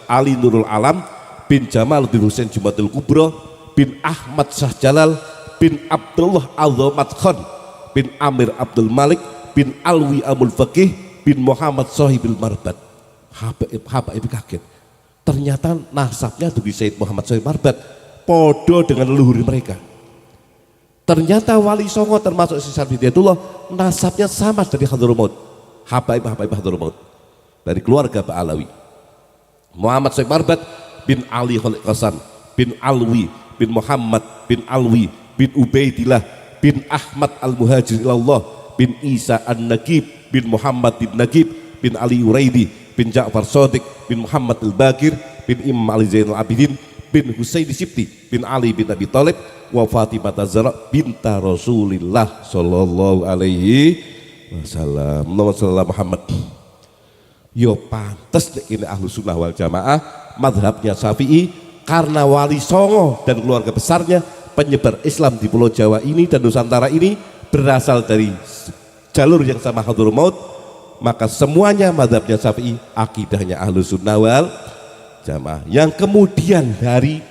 Ali Nurul Alam bin Jamaluddin Husain Jumatul Kubro bin Ahmad Shah Jalal bin Abdullah Azomat Khan bin Amir Abdul Malik bin Alwi Amul Faqih bin Muhammad Sohibil Marbat. Habaib kaget, ternyata nasabnya dari Sayyid Muhammad Sohibil Marbat podo dengan leluhur mereka. Ternyata Wali Songo termasuk Syarif Hidayatullah nasabnya sama dari Hadramaut, Habaib Hadramaut, dari keluarga Pak Alawi. Muhammad Sohibil Marbat bin Ali Khalid Hasan bin Alwi bin Muhammad bin Alwi bin Ubaidillah bin Ahmad Al-Muhajir Ilallah bin Isa An-Nagib bin Muhammad bin Nagib bin Ali Uraidi bin Ja'far Shadiq bin Muhammad Al-Bakir bin Imam Ali Zainal Abidin bin Husain Sibti bin Ali bin Abi Thalib wa Fatimah Zahra binta Rasulillah sallallahu alaihi wasallam. Muhammad. Yo pantes ini ahlu sunnah wal jamaah madhabnya Syafi'i, karena Wali Songo dan keluarga besarnya penyebar Islam di Pulau Jawa ini dan Nusantara ini berasal dari jalur yang sama Hadramaut, maka semuanya madhabnya Syafi'i, akidahnya ahlu sunnah wal jamaah. Yang kemudian dari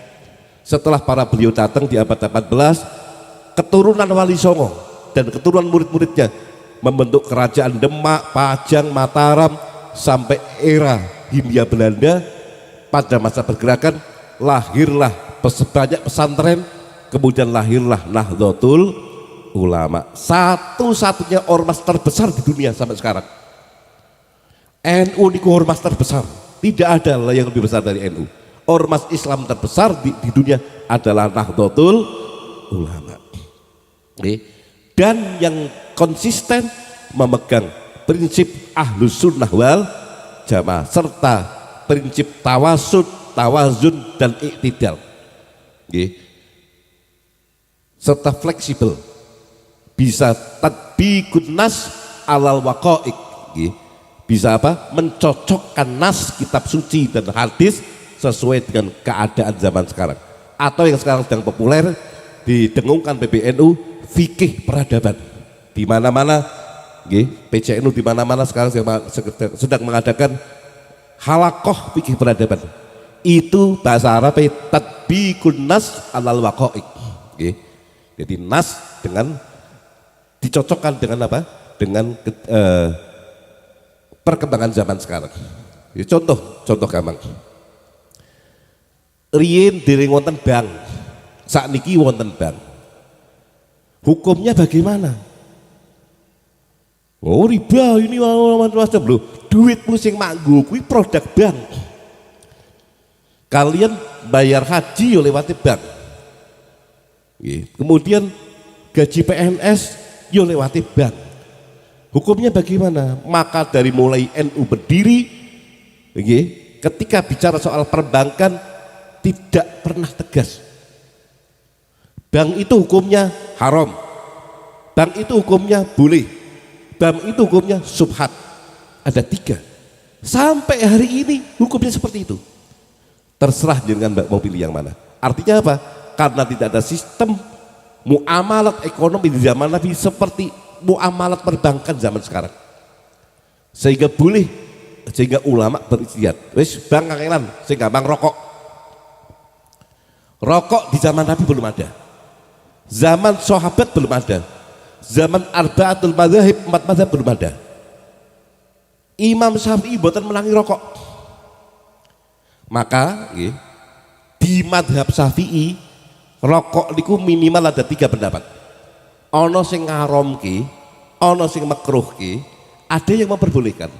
setelah para beliau datang di abad 18, keturunan Wali Songo dan keturunan murid-muridnya membentuk kerajaan Demak, Pajang, Mataram sampai era Hindia Belanda. Pada masa pergerakan lahirlah banyak pesantren, kemudian lahirlah Nahdlatul Ulama, satu-satunya ormas terbesar di dunia sampai sekarang. NU ini ormas terbesar, tidak ada yang lebih besar dari NU. Ormas Islam terbesar di dunia adalah Nahdlatul Ulama. Dan yang konsisten memegang prinsip Ahlus Sunnah wal Jamaah serta prinsip tawasud, tawazun dan iktidal, serta fleksibel, bisa tadbiqun nas alal waqa'iq, bisa apa? Mencocokkan nas kitab suci dan hadis sesuai dengan keadaan zaman sekarang, atau yang sekarang sedang populer didengungkan PBNU, fikih peradaban. Di mana-mana, PCNU di mana-mana sekarang sedang mengadakan halakoh fikih peradaban. Itu bahasa Arab tadbiqun nas alal waqa'iq. Jadi nas dengan dicocokkan dengan apa? Dengan perkembangan zaman sekarang. Contoh gampang. Riyen dereng wonten bank, sakniki wonten bank. Hukumnya bagaimana? Oh riba ini macam loh. Duitmu sing manggo kuwi produk bank. Kalian bayar haji yo lewat bank. Kemudian gaji PNS yo lewat bank. Hukumnya bagaimana? Maka dari mulai NU berdiri, ketika bicara soal perbankan tidak pernah tegas. Bank itu hukumnya haram. Bank itu hukumnya boleh. Bank itu hukumnya subhat. Ada 3. Sampai hari ini hukumnya seperti itu. Terserah dengan mau pilih yang mana. Artinya apa? Karena tidak ada sistem muamalat ekonomi di zaman Nabi seperti muamalat perbankan zaman sekarang. Sehingga ulama beristihad. Wis bang kangenan sehingga bang rokok. Rokok di zaman Nabi belum ada. Zaman sahabat belum ada. Zaman arba'atul madzhab 4 mazhab belum ada. Imam Syafi'i boten menangi rokok. Maka di madhab Syafi'i rokok niku minimal ada 3 pendapat. Ono sing ngaramke, ono sing makruhke, ada yang memperbolehkan.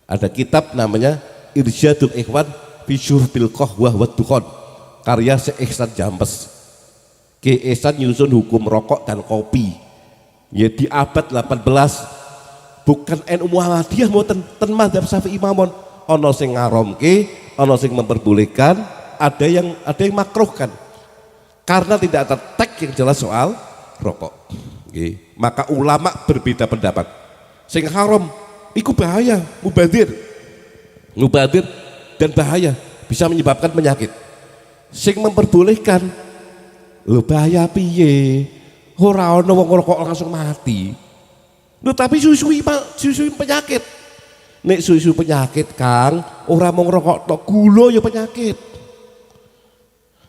Ada kitab namanya Irsyadul Ikhwan fi Syurbil Qahwah wa Dukhan, karya Syekh Ihsan Jambes. Ki Ihsan nyusun hukum rokok dan kopi. Ya di abad 18. Bukan NU Muhammadiyah mboten ten mazhab Syafi'i mawon. Ana sing ngaramke, ana sing memperbolehkan, ada yang makruhkan. Karena tidak ada teks yang jelas soal rokok. Maka ulama berbeda pendapat. Sing haram iku bahaya, mubadir dan bahaya, bisa menyebabkan penyakit. sing memperbolehkan. Lho bahaya piye? Ora ana wong ngrokok langsung mati. Lho tapi suwi-suwi penyakit. Nek suwi-suwi penyakit Kang, ora mau ngrokok tok, gula ya penyakit.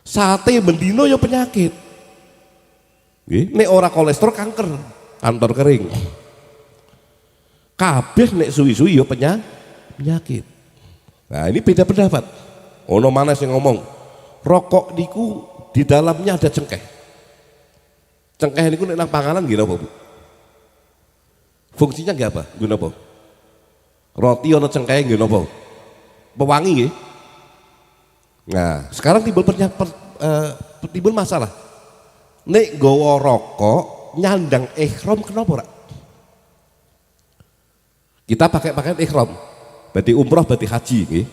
Sate bendino ya penyakit. Nggih, nek ora kolesterol kanker, kantor kering. Kabeh nek suwi-suwi ya penyakit. Nah, ini beda pendapat. Ono mana sing ngomong, rokok niku di dalamnya ada cengkeh. Cengkeh niku nek nang panganan nggih napa, Bu? Fungsinya nggih apa? Nggih napa? Roti ono cengkeh nggih napa? Pewangi nggih. Nah, sekarang timbul masalah. Nek nggawa rokok nyandang ihram kenapa ora? Kita pakai pakaian ihram. Berarti umroh, berarti haji nggih.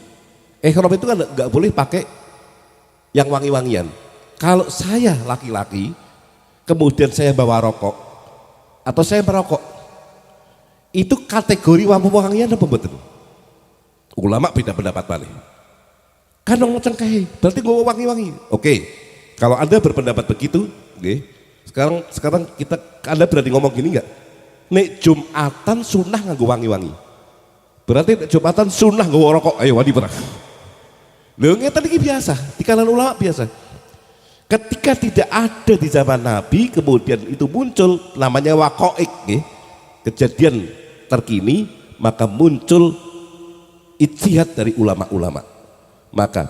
Ihram itu kan enggak boleh pakai yang wangi-wangian. Kalau saya laki-laki kemudian saya bawa rokok atau saya merokok, itu kategori wangi-wangian apa mboten? Ulama beda pendapat malih. Kan ngomong cengkeh, berarti gue wangi-wangi. Oke, kalau Anda berpendapat begitu, okay. Sekarang Anda berani ngomong gini nggak? Nek Jumatan sunnah nganggo wangi-wangi. Berarti nek Jumatan sunnah nggo rokok, ayo wani perang. Lho ngeten iki biasa, di kalangan ulama biasa. Ketika tidak ada di zaman Nabi, kemudian itu muncul namanya waqa'iq, okay. Kejadian terkini, maka muncul ijtihad dari ulama-ulama. Maka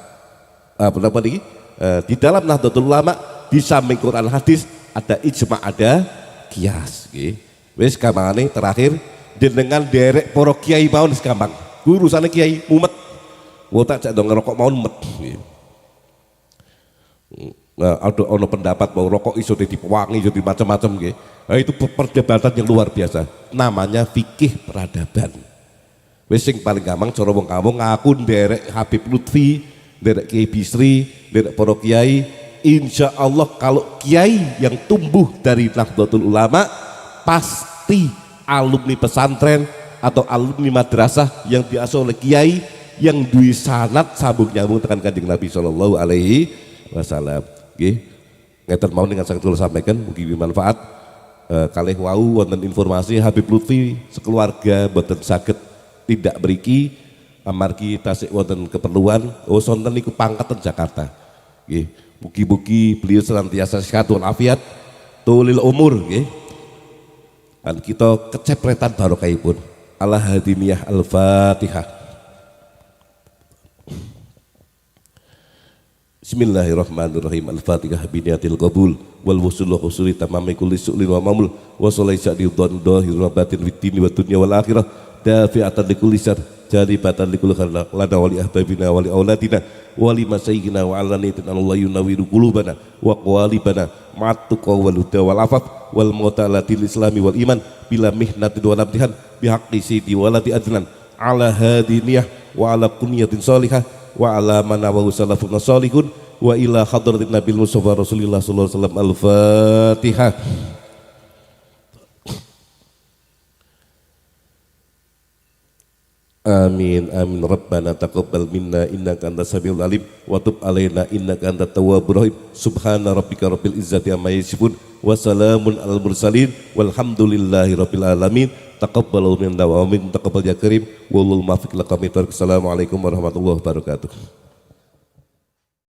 pendapat ini di dalam Nahdlatul Ulama di samping Quran hadis ada ijma, ada kias. Wis gampangane terakhir dengan derek para kiai mawon gampang. Urusane kiai mumet. Wo tak jak dong ngerokok mawon mumet. Nah, ada ono pendapat bahwa rokok iso dipewangi, iso macam-macam nggih. Nah, itu perdebatan yang luar biasa. Namanya fikih peradaban. Wis sing paling gampang cara wong kampung ngaku nderek Habib Lutfi, nderek Kiai Bisri, nderek para kiai. Insya Allah kalau kiai yang tumbuh dari Nahdlatul Ulama pasti alumni pesantren atau alumni madrasah yang diasuh oleh kiai yang duwe sanad sambung nyambung tekan Kanjeng Nabi sallallahu alaihi wasallam. Nggih. Ngeten mawon dengan saged kula sampaikan mugi bermanfaat. Kalih wau wonten informasi Habib Lutfi sekeluarga boten saged tidak beriki amargi tasik wonten keperluan sonten niku pangkaten Jakarta. Nggih, mugi-mugi beliau senantiasa sehat walafiat, tulil umur nggih. Dan kita kecepretan barokahipun. Ala hadiniyah al-Fatihah. Bismillahirrahmanirrahim. Al-Fatihah biniyatil qabul wal wusul husuli tamami kulli su'lin wa mamul wa sallallahu alaihi wa batin fid dini wa dunya wal akhirah dafi'atan likulli syar jalibatan likulli khair lana wa li ahbabina wa li auladina wa li masayyidina wa alanitina Allah yunawiru qulubana wa qawalibana ma'atuqa wal huda wal afaf wal mu'talatil islami wal iman bila mihnatin wal amtihan bihaqqi sidi walati adnan ala hadiniyah wa ala kunniyatin salihah wa ala manawahu salafun salihun wa ila hadratin nabil mustafa rasulillah sallallahu alaihi wasallam. Al-Fatihah. Amin amin rabbana taqabbal minna innaka antas samiul alim wa tub alaina innaka antat tawwabur rahim. Subhana rabbika rabbil izzati amma yasifun wa salamun alal mursalin walhamdulillahi rabbil alamin. Taqabbalu minna wa amin taqabbal ya karim wallahul muwaffiq. Assalamualaikum warahmatullahi wabarakatuh.